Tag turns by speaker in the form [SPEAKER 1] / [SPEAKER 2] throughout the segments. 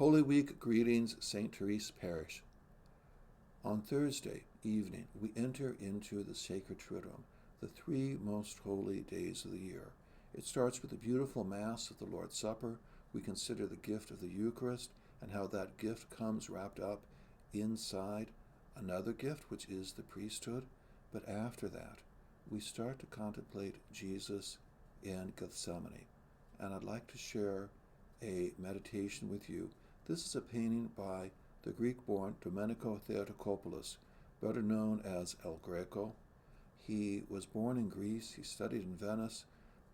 [SPEAKER 1] Holy Week greetings, St. Therese Parish. On Thursday evening, we enter into the Sacred Triduum, the three most holy days of the year. It starts with the beautiful Mass of the Lord's Supper. We consider the gift of the Eucharist and how that gift comes wrapped up inside another gift, which is the priesthood. But after that, we start to contemplate Jesus in Gethsemane. And I'd like to share a meditation with you. This is a painting by the Greek-born Domenico Theotokopoulos, better known as El Greco. He was born in Greece, he studied in Venice,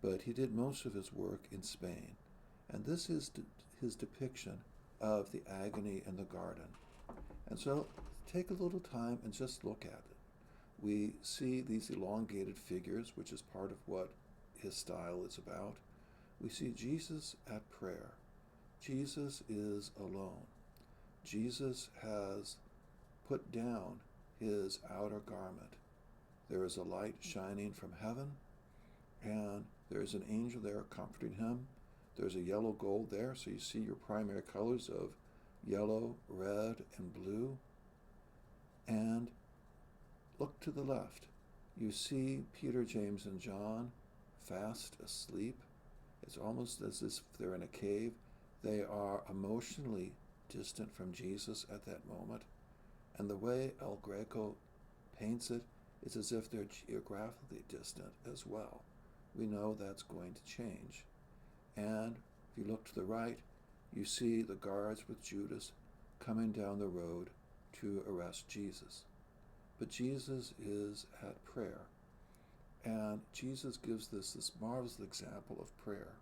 [SPEAKER 1] but he did most of his work in Spain. And this is his depiction of the agony in the garden. And so take a little time and just look at it. We see these elongated figures, which is part of what his style is about. We see Jesus at prayer. Jesus is alone. Jesus has put down his outer garment. There is a light shining from heaven, and there's an angel there comforting him. There's a yellow gold there, so you see your primary colors of yellow, red, and blue. And look to the left. You see Peter, James, and John fast asleep. It's almost as if they're in a cave. They are emotionally distant from Jesus at that moment. And the way El Greco paints it is as if they're geographically distant as well. We know that's going to change. And if you look to the right, you see the guards with Judas coming down the road to arrest Jesus. But Jesus is at prayer. And Jesus gives this marvelous example of prayer.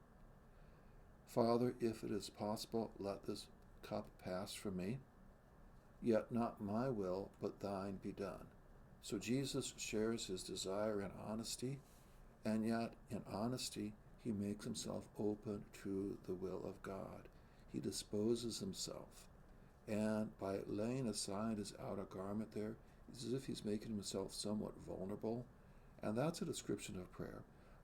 [SPEAKER 1] Father, if it is possible, let this cup pass from me. Yet not my will, but thine be done. So Jesus shares his desire in honesty, and yet in honesty, he makes himself open to the will of God. He disposes himself. And by laying aside his outer garment there, it's as if he's making himself somewhat vulnerable. And that's a description of prayer,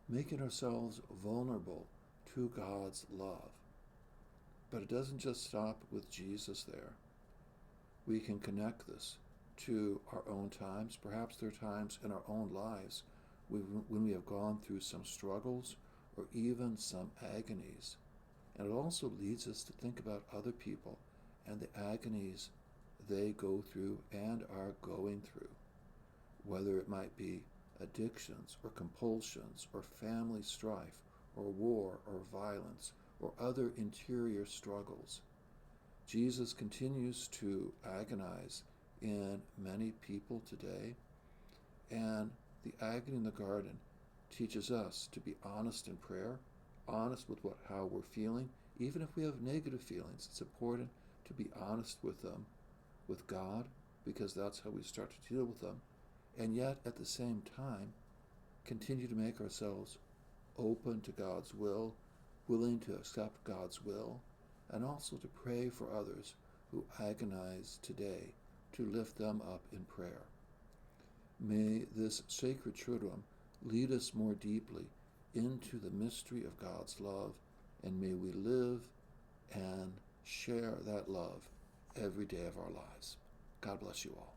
[SPEAKER 1] making ourselves vulnerable to God's love. But it doesn't just stop with Jesus there. We can connect this to our own times. Perhaps there are times in our own lives when we have gone through some struggles or even some agonies. And it also leads us to think about other people and the agonies they go through and are going through, whether it might be addictions or compulsions or family strife or war or violence or other interior struggles. Jesus continues to agonize in many people today, and the agony in the garden teaches us to be honest in prayer, honest with how we're feeling. Even if we have negative feelings, it's important to be honest with them, with God, because that's how we start to deal with them, and yet at the same time continue to make ourselves open to God's will, willing to accept God's will, and also to pray for others who agonize today, to lift them up in prayer. May this sacred Triduum lead us more deeply into the mystery of God's love, and may we live and share that love every day of our lives. God bless you all.